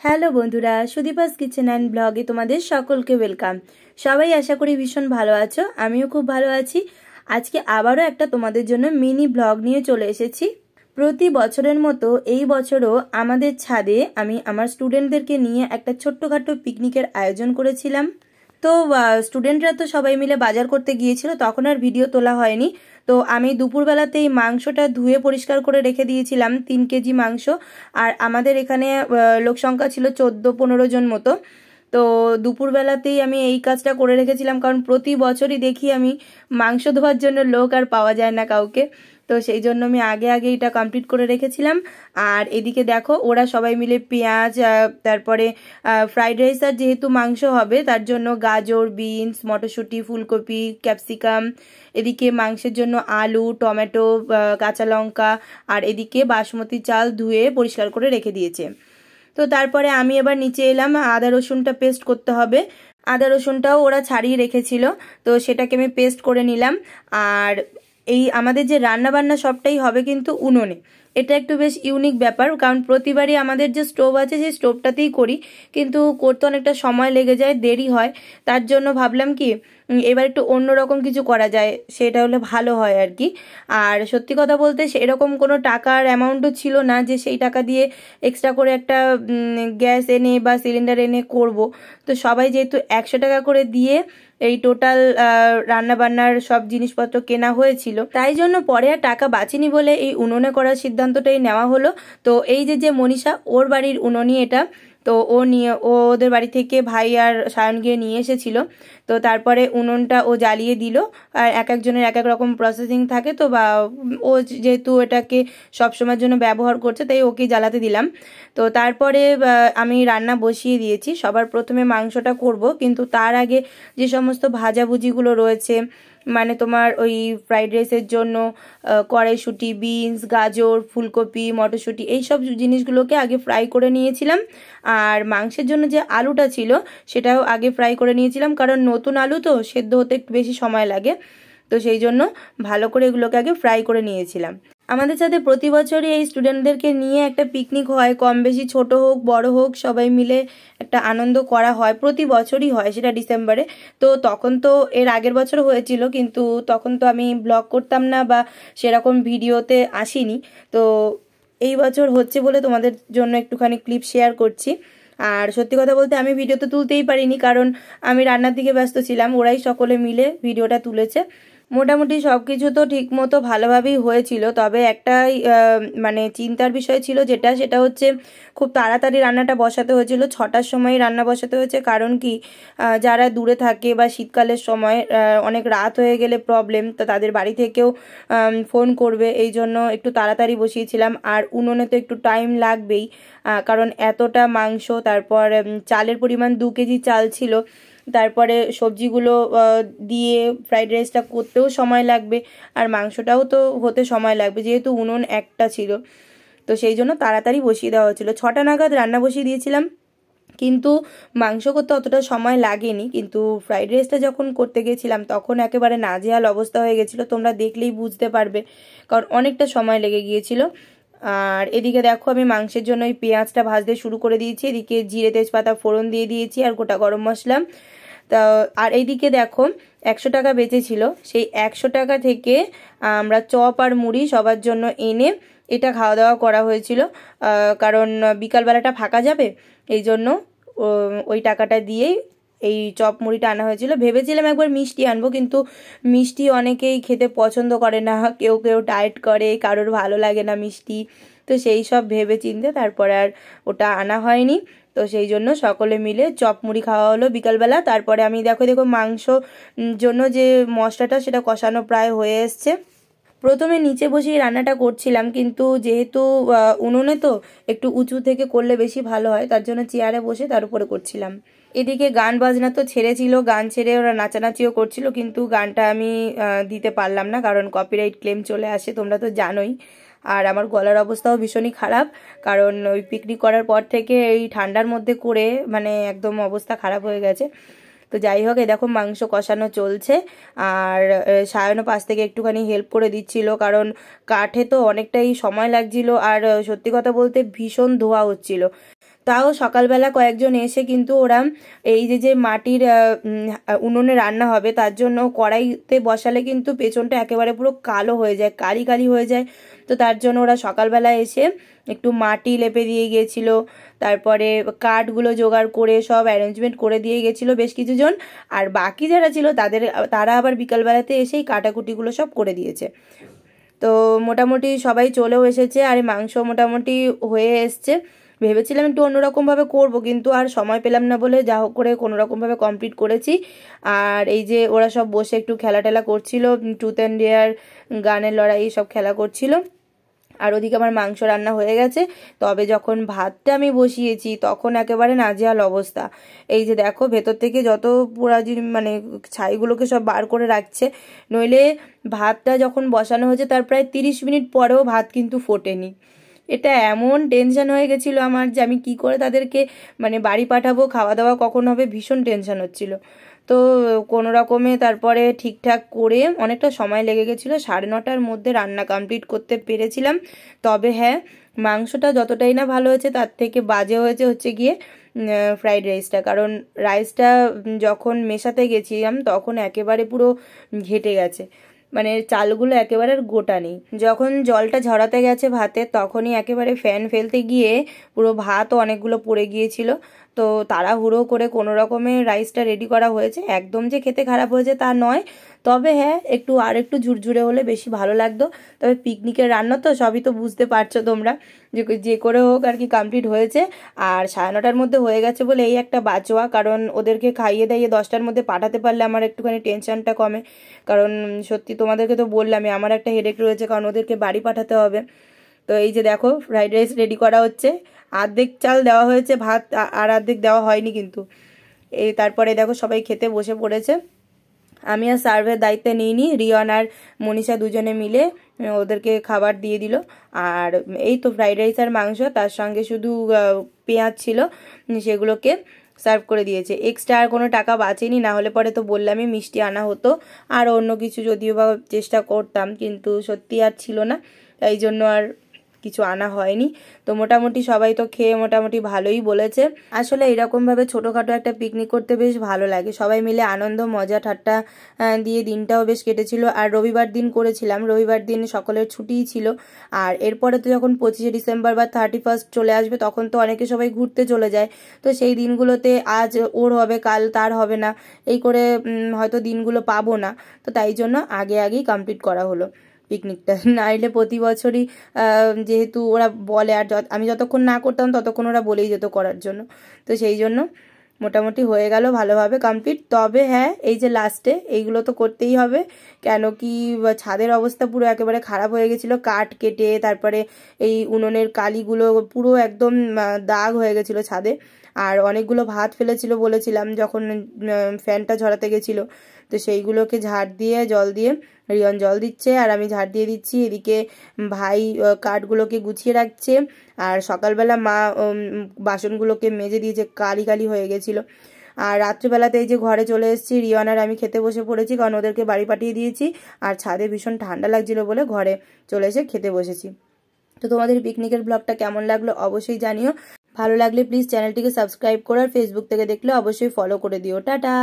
Hello বন্ধুরা, Sudipa's kitchen and ব্লগে তোমাদের সকলকে ওয়েলকাম। সবাই আশা করি ভীষণ ভালো আছো, আমিও খুব ভালো আছি। আজকে আবারও একটা তোমাদের জন্য মিনি ব্লগ নিয়ে চলে এসেছি। প্রতি বছরের মতো এই বছরও আমাদের ছাদে আমি আমার স্টুডেন্টদেরকে নিয়ে একটা ছোট্টখাটো পিকনিকের আয়োজন করেছিলাম। তো স্টুডেন্টরা তো সবাই মিলে বাজার করতে গিয়েছিল, তখন আর ভিডিও তোলা হয়নি। তো আমি দুপুরবেলাতেই মাংসটা ধুয়ে পরিষ্কার করে রেখে দিয়েছিলাম, 3 কেজি মাংস। আর আমাদের এখানে লোক সংখ্যা ছিল 14-15 জন মতো। তো দুপুরবেলাতেই আমি এই কাজটা করে রেখেছিলাম, কারণ প্রতি বছরই দেখি আমি মাংস ধোয়ার জন্য লোক আর পাওয়া যায় না কাউকে। তো সেই জন্য আমি আগে আগে এটা কমপ্লিট করে রেখেছিলাম। আর এদিকে দেখো ওরা সবাই মিলে পেঁয়াজ, তারপরে ফ্রাইড রাইস আর যেহেতু মাংস হবে তার জন্য গাজর, বিনস, মটরশুঁটি, ফুলকপি, ক্যাপসিকাম, এদিকে মাংসের জন্য আলু, টমেটো, কাঁচা লঙ্কা, আর এদিকে বাসমতি চাল ধুয়ে পরিষ্কার করে রেখে দিয়েছে। তো তারপরে আমি এবার নিচে এলাম, আদা রসুনটা পেস্ট করতে হবে। আদা রসুনটাও ওরা ছাড়িয়ে রেখেছিল, তো সেটাকে আমি পেস্ট করে নিলাম। আর এই আমাদের যে রান্না বান্না সবটাই হবে কিন্তু উনুনে। এটা একটু বেশ ইউনিক ব্যাপার, কারণ প্রতিবারই আমাদের যে স্টোভ আছে সেই স্টোভটাতেই করি, কিন্তু করতে অনেকটা সময় লেগে যায়, দেরি হয়। তার জন্য ভাবলাম কি এবার একটু অন্যরকম কিছু করা যায়, সেটা হলে ভালো হয় আর কি। আর সত্যি কথা বলতে সেরকম কোনো টাকার অ্যামাউন্টও ছিল না যে সেই টাকা দিয়ে এক্সট্রা করে একটা গ্যাস এনে বা সিলিন্ডার এনে করব। তো সবাই যেহেতু 100 টাকা করে দিয়ে এই টোটাল রান্না বান্নার সব জিনিসপত্র কেনা হয়েছিল, তাই জন্য পরে আর টাকা বাঁচেনি বলে এই উনুনে করার সিদ্ধান্তটাই নেওয়া হলো। তো এই যে মনীষা, ওর বাড়ির উনুনই এটা। তো ওদের বাড়ি থেকে ভাই আর সায়ন গিয়ে নিয়ে এসেছিল। তো তারপরে উনুনটা ও জ্বালিয়ে দিল। আর এক একজনের এক এক রকম প্রসেসিং থাকে, তো বা ও যেহেতু এটাকে সবসময়ের জন্য ব্যবহার করছে তাই ওকে জ্বালাতে দিলাম। তো তারপরে আমি রান্না বসিয়ে দিয়েছি। সবার প্রথমে মাংসটা করব, কিন্তু তার আগে যে সমস্ত ভাজাভুজিগুলো রয়েছে, মানে তোমার ওই ফ্রাইড রাইসের জন্য কড়াইশুঁটি, বিনস, গাজর, ফুলকপি, মটরশুঁটি, এই সব জিনিসগুলোকে আগে ফ্রাই করে নিয়েছিলাম। আর মাংসের জন্য যে আলুটা ছিল সেটাও আগে ফ্রাই করে নিয়েছিলাম, কারণ নতুন আলু তো সেদ্ধ হতে একটু বেশি সময় লাগে। তো সেই জন্য ভালো করে এগুলোকে আগে ফ্রাই করে নিয়েছিলাম। আমাদের সাথে প্রতি বছরই এই স্টুডেন্টদেরকে নিয়ে একটা পিকনিক হয়, কম বেশি ছোট হোক বড় হোক সবাই মিলে একটা আনন্দ করা হয়, প্রতি বছরই হয়, সেটা ডিসেম্বরে। তো তখন তো এর আগের বছর হয়েছিল, কিন্তু তখন তো আমি ব্লগ করতাম না বা সেরকম ভিডিওতে আসিনি। তো এই বছর হচ্ছে বলে তোমাদের জন্য একটুখানি ক্লিপ শেয়ার করছি। আর সত্যি কথা বলতে আমি ভিডিও তো তুলতেই পারিনি, কারণ আমি রান্নার দিকে ব্যস্ত ছিলাম, ওরাই সকলে মিলে ভিডিওটা তুলেছে। মোটামুটি সব কিছু তো ঠিক মতো ভালোভাবেই হয়েছিল, তবে একটাই মানে চিন্তার বিষয় ছিল, সেটা হচ্ছে খুব তাড়াতাড়ি রান্নাটা বসাতে হয়েছিল, 6টার সময় রান্না বসাতে হয়েছে। কারণ কি যারা দূরে থাকে বা শীতকালের সময় অনেক রাত হয়ে গেলে প্রবলেম, তো তাদের বাড়ি থেকেও ফোন করবে, এই জন্য একটু তাড়াতাড়ি বসিয়েছিলাম। আর উনুনে তো একটু টাইম লাগবেই, কারণ এতটা মাংস, তারপর চালের পরিমাণ 2 কেজি চাল ছিল, তারপরে সবজিগুলো দিয়ে ফ্রাইড রাইসটা করতেও সময় লাগবে, আর মাংসটাও তো হতে সময় লাগবে, যেহেতু উনুন একটা ছিল। তো সেই জন্য তাড়াতাড়ি বসিয়ে দেওয়া হয়েছিল, 6টা নাগাদ রান্না বসিয়ে দিয়েছিলাম। কিন্তু মাংস করতে অতটা সময় লাগেনি, কিন্তু ফ্রাইড রাইসটা যখন করতে গেছিলাম তখন একেবারে নাজেহাল অবস্থা হয়ে গেছিলো, তোমরা দেখলেই বুঝতে পারবে, কারণ অনেকটা সময় লেগে গিয়েছিল। আর এদিকে দেখো আমি মাংসের জন্য ওই পেঁয়াজটা ভাজতে শুরু করে দিয়েছি, এদিকে জিরে তেজপাতা ফোড়ন দিয়ে দিয়েছি আর গোটা গরম মশলা। তা আর এইদিকে দেখো 100 টাকা বেঁচেছিল, সেই 100 টাকা থেকে আমরা চপ আর মুড়ি সবার জন্য এনে এটা খাওয়া দাওয়া করা হয়েছিল, কারণ বিকালবেলাটা ফাঁকা যাবে, এই জন্য ওই টাকাটা দিয়েই এই চপ মুড়িটা আনা হয়েছিল। ভেবেছিলাম একবার মিষ্টি আনবো, কিন্তু মিষ্টি অনেকেই খেতে পছন্দ করে না, কেউ কেউ ডায়েট করে, কারোর ভালো লাগে না মিষ্টি। তো সেই সব ভেবে চিন্তে তারপর আর ওটা আনা হয়নি। তো সেই জন্য সকলে মিলে চপ মুড়ি খাওয়া হলো বিকালবেলা। তারপরে আমি দেখো মাংস জন্য যে মশলাটা সেটা কষানো প্রায় হয়ে এসছে। প্রথমে নিচে বসেই রান্নাটা করছিলাম, কিন্তু যেহেতু উনুনে তো একটু উঁচু থেকে করলে বেশি ভালো হয়, তার জন্য চেয়ারে বসে তার উপরে করছিলাম। এদিকে গান বাজনা তো ছেড়েছিল, গান ছেড়ে ওরা নাচানাচিও করছিল, কিন্তু গানটা আমি দিতে পারলাম না, কারণ কপিরাইট ক্লেম চলে আসে, তোমরা তো জানোই। আর আমার গলার অবস্থাও ভীষণই খারাপ, কারণ ওই পিকনিক করার পর থেকে এই ঠান্ডার মধ্যে করে মানে একদম অবস্থা খারাপ হয়ে গেছে। তো যাই হোক, এই দেখো মাংস কষানো চলছে, আর সায়নও পাশ থেকে একটুখানি হেল্প করে দিচ্ছিল, কারণ কাঠে তো অনেকটাই সময় লাগছিল, আর সত্যি কথা বলতে ভীষণ ধোয়া হচ্ছিল। তাও সকালবেলা কয়েকজন এসে কিন্তু ওরা এই যে মাটির উনুনে রান্না হবে তার জন্য কড়াইতে বসালে কিন্তু পেছনটা একেবারে পুরো কালো হয়ে যায়, কালি কালি হয়ে যায়। তো তার জন্য ওরা সকালবেলা এসে একটু মাটি লেপে দিয়ে গিয়েছিল, তারপরে কাঠগুলো জোগাড় করে সব অ্যারেঞ্জমেন্ট করে দিয়ে গেছিলো বেশ কিছুজন। আর বাকি যারা ছিল তারা আবার বিকালবেলাতে এসেই কাটাকুটিগুলো সব করে দিয়েছে। তো মোটামুটি সবাই চলেও এসেছে, আর মাংস মোটামুটি হয়ে এসছে। ভেবেছিলাম একটু অন্যরকমভাবে করব, কিন্তু আর সময় পেলাম না বলে যা হোক করে কোনোরকমভাবে কমপ্লিট করেছি। আর এই যে ওরা সব বসে একটু খেলা টেলা করছিল, ট্রুথ অ্যান্ড ডেয়ার, গানের লড়াই সব খেলা করছিল। আর ওদিকে আমার মাংস রান্না হয়ে গেছে। তবে যখন ভাতটা আমি বসিয়েছি তখন একেবারে নাজেহাল অবস্থা। এই যে দেখো ভেতর থেকে যত পোড়া মানে ছাইগুলোকে সব বার করে রাখছে, নইলে ভাতটা যখন বসানো হয়েছে তার প্রায় 30 মিনিট পরেও ভাত কিন্তু ফোটেনি। এটা এমন টেনশন হয়ে গেছিলো আমার যে আমি কি করে তাদেরকে মানে বাড়ি পাঠাবো, খাওয়া দাওয়া কখন হবে, ভীষণ টেনশন হচ্ছিল। তো কোনো রকমে তারপরে ঠিকঠাক করে অনেকটা সময় লেগে গেছিলো, 9:30টার মধ্যে রান্না কমপ্লিট করতে পেরেছিলাম। তবে হ্যাঁ, মাংসটা যতটাই না ভালো হয়েছে তার থেকে বাজে হচ্ছে গিয়ে ফ্রাইড রাইসটা। কারণ রাইসটা যখন মেশাতে গেছিলাম তখন একেবারে পুরো ঘেটে গেছে, মানে চালগুলো একেবারে আর গোটা নেই। যখন জলটা ঝরাতে গেছে ভাতে তখনই একেবারে ফ্যান ফেলতে গিয়ে পুরো ভাতও অনেকগুলো পড়ে গিয়েছিল। তো তাড়াহুড়ো করে কোনো রকমে রাইসটা রেডি করা হয়েছে, একদম যে খেতে খারাপ হয়েছে তা নয়। তবে হ্যাঁ, আর একটু ঝুরঝুরে হলে বেশি ভালো লাগতো। তবে পিকনিকের রান্না তো সবই তো বুঝতে পারছো তোমরা, যে করে হোক আর কি কমপ্লিট হয়েছে। আর 9:30টার মধ্যে হয়ে গেছে বলে এই একটা বাঁচোয়া, কারণ ওদেরকে খাইয়ে দাইয়ে 10টার মধ্যে পাঠাতে পারলে আমার একটুখানি টেনশনটা কমে। কারণ সত্যি তোমাদেরকে তো বললামই আমার একটা হেডেক রয়েছে, কারণ ওদেরকে বাড়ি পাঠাতে হবে। তো এই যে দেখো ফ্রাইড রাইস রেডি করা হচ্ছে, অর্ধেক চাল দেওয়া হয়েছে ভাত, আর অর্ধেক দেওয়া হয়নি কিন্তু। এই তারপরে দেখো সবাই খেতে বসে পড়েছে। আমি আর সার্ভের দায়িত্বে নিইনি, রিয়ন আর মনীষা দুজনে মিলে ওদেরকে খাবার দিয়ে দিল। আর এই তো ফ্রাইড রাইস আর মাংস, তার সঙ্গে শুধু পেঁয়াজ ছিল, সেগুলোকে সার্ভ করে দিয়েছে। এক্সট্রা আর কোনো টাকা বাঁচেনি, না হলে পরে তো বললামই মিষ্টি আনা হতো আর অন্য কিছু যদিও বা চেষ্টা করতাম, কিন্তু সত্যি আর ছিল না, তাই জন্য আর কিছু আনা হয়নি। তো মোটামুটি সবাই তো খেয়ে মোটামুটি ভালোই বলেছে। আসলে এরকমভাবে ছোটোখাটো একটা পিকনিক করতে বেশ ভালো লাগে, সবাই মিলে আনন্দ মজা ঠাট্টা দিয়ে দিনটাও বেশ কেটেছিল। আর রবিবার দিন করেছিলাম, রবিবার দিন সকলের ছুটিই ছিল। আর এরপরে তো যখন 25শে ডিসেম্বর বা 31st চলে আসবে তখন তো অনেকে সবাই ঘুরতে চলে যায়। তো সেই দিনগুলোতে আজ ওর হবে কাল তার হবে না, এই করে হয়তো দিনগুলো পাবো না। তো তাই জন্য আগেই কমপ্লিট করা হলো পিকনিকটা। নাইলে প্রতি বছরই যেহেতু ওরা বলে, আর আমি যতক্ষণ না করতাম ততক্ষণ ওরা বলেই যেত করার জন্য। তো সেই জন্য মোটামুটি হয়ে গেল ভালোভাবে কমপ্লিট। তবে হ্যাঁ, এই যে লাস্টে এইগুলো তো করতেই হবে, কেন কি ছাদের অবস্থা পুরো একেবারে খারাপ হয়ে গেছিলো, কাঠ কেটে তারপরে এই উনুনের কালিগুলো পুরো একদম দাগ হয়ে গেছিলো ছাদে। আর অনেকগুলো ভাত ফেলেছিল বলেছিলাম যখন ফ্যানটা ঝরাতে গেছিলো, তো সেইগুলোকে ঝাড় দিয়ে জল দিয়ে, রিয়ন জল দিচ্ছে আর আমি ঝাড় দিয়ে দিচ্ছি। এদিকে ভাই কাঠগুলোকে গুছিয়ে রাখছে, আর সকালবেলা মা বাসনগুলোকে মেজে দিয়েছে, কালি কালি হয়ে গেছিলো। আর রাত্রিবেলাতে এই যে ঘরে চলে এসেছি, রিয়ন আর আমি খেতে বসে পড়েছি, কারণ ওদেরকে বাড়ি পাঠিয়ে দিয়েছি। আর ছাদে ভীষণ ঠান্ডা লাগছিল বলে ঘরে চলে এসে খেতে বসেছি। তো তোমাদের পিকনিকের ব্লগটা কেমন লাগলো অবশ্যই জানিও। ভালো লাগলে প্লিজ চ্যানেলটিকে সাবস্ক্রাইব করো, আর ফেসবুক থেকে দেখলে অবশ্যই ফলো করে দিও। টাটা।